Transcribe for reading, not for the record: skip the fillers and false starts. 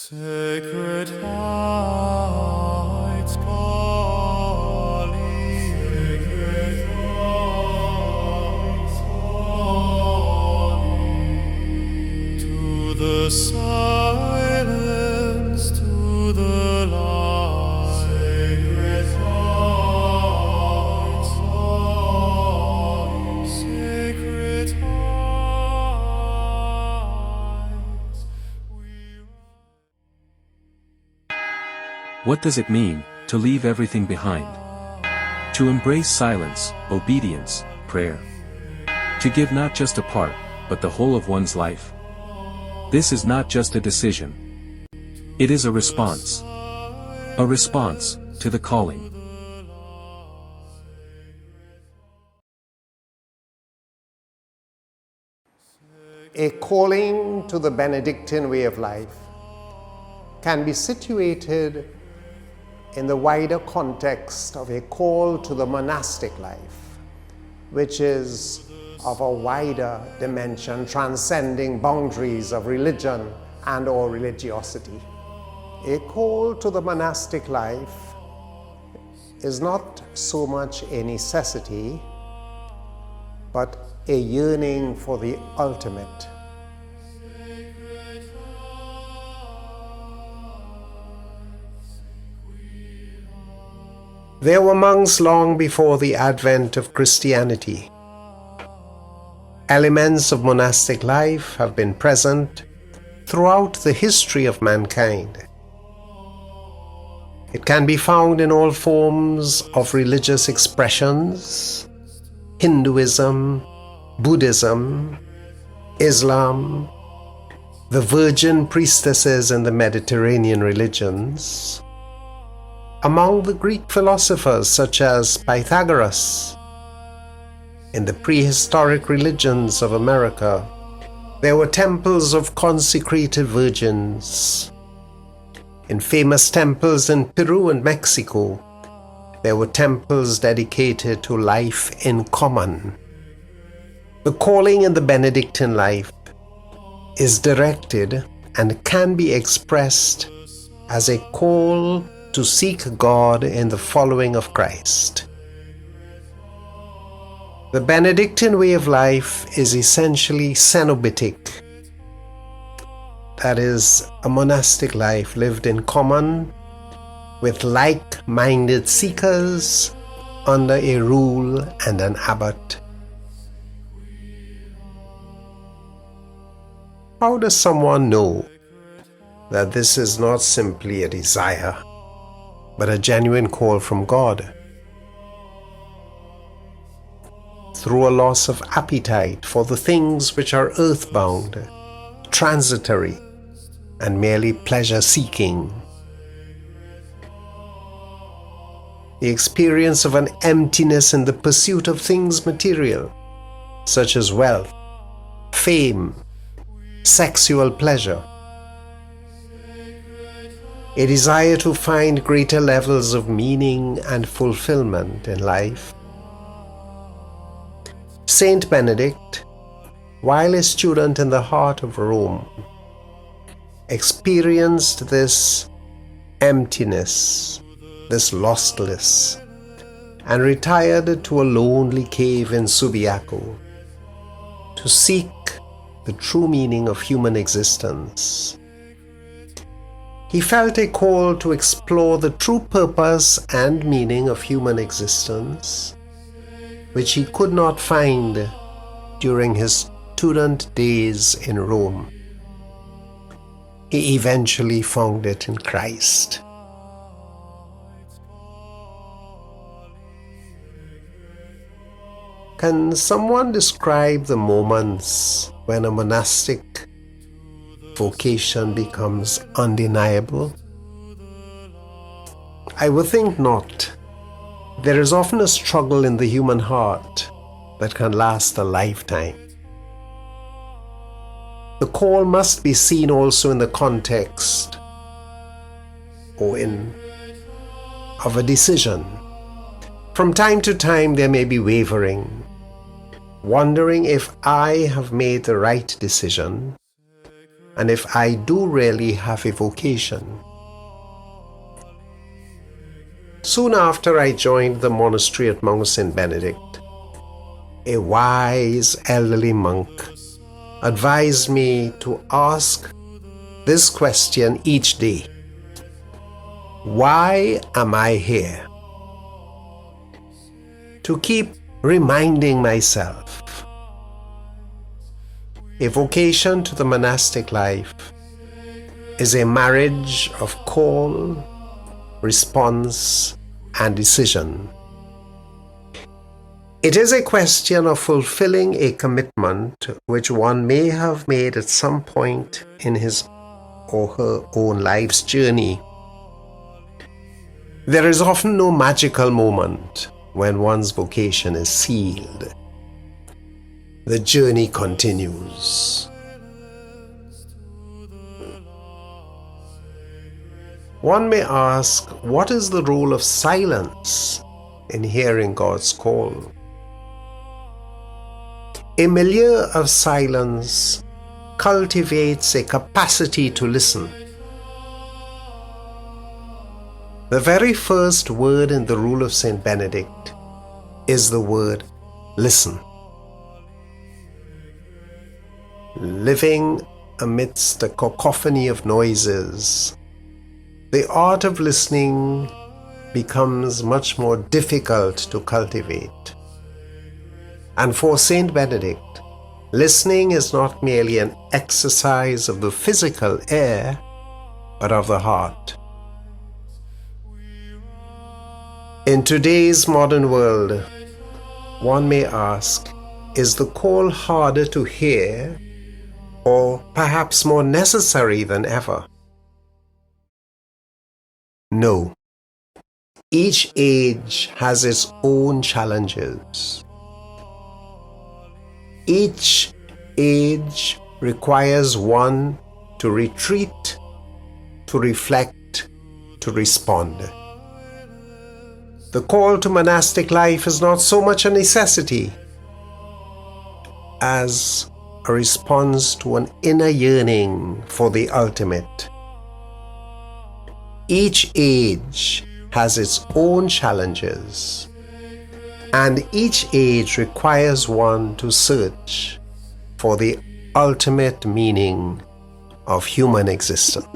Sacred heights calling, sacred heights calling, to the silence, to the light, sacred heights calling, sacred heights. What does it mean, to leave everything behind? To embrace silence, obedience, prayer. To give not just a part, but the whole of one's life. This is not just a decision. It is a response. A response to the calling. A calling to the Benedictine way of life can be situated in the wider context of a call to the monastic life, which is of a wider dimension, transcending boundaries of religion and or religiosity. A call to the monastic life is not so much a necessity, but a yearning for the ultimate. There were monks long before the advent of Christianity. Elements of monastic life have been present throughout the history of mankind. It can be found in all forms of religious expressions: Hinduism, Buddhism, Islam, the virgin priestesses in the Mediterranean religions. Among the Greek philosophers such as Pythagoras, in the prehistoric religions of America, there were temples of consecrated virgins. In famous temples in Peru and Mexico, there were temples dedicated to life in common. The calling in the Benedictine life is directed and can be expressed as a call to seek God in the following of Christ. The Benedictine way of life is essentially cenobitic, that is, a monastic life lived in common with like-minded seekers under a rule and an abbot. How does someone know that this is not simply a desire, but a genuine call from God? Through a loss of appetite for the things which are earthbound, transitory, and merely pleasure-seeking. The experience of an emptiness in the pursuit of things material, such as wealth, fame, sexual pleasure. A desire to find greater levels of meaning and fulfillment in life. Saint Benedict, while a student in the heart of Rome, experienced this emptiness, this lostness, and retired to a lonely cave in Subiaco to seek the true meaning of human existence. He felt a call to explore the true purpose and meaning of human existence, which he could not find during his student days in Rome. He eventually found it in Christ. Can someone describe the moments when a monastic vocation becomes undeniable? I would think not. There is often a struggle in the human heart that can last a lifetime. The call must be seen also in the context of a decision. From time to time there may be wavering, wondering if I have made the right decision, and if I do really have a vocation. Soon after I joined the monastery at Mount St. Benedict, a wise elderly monk advised me to ask this question each day: why am I here? To keep reminding myself. A vocation to the monastic life is a marriage of call, response, and decision. It is a question of fulfilling a commitment which one may have made at some point in his or her own life's journey. There is often no magical moment when one's vocation is sealed. The journey continues. One may ask, what is the role of silence in hearing God's call? A milieu of silence cultivates a capacity to listen. The very first word in the rule of St. Benedict is the word listen. Living amidst the cacophony of noises, the art of listening becomes much more difficult to cultivate. And for St. Benedict, listening is not merely an exercise of the physical ear, but of the heart. In today's modern world, one may ask, is the call harder to hear or perhaps more necessary than ever? No. Each age has its own challenges. Each age requires one to retreat, to reflect, to respond. The call to monastic life is not so much a necessity as a response to an inner yearning for the ultimate. Each age has its own challenges, and each age requires one to search for the ultimate meaning of human existence.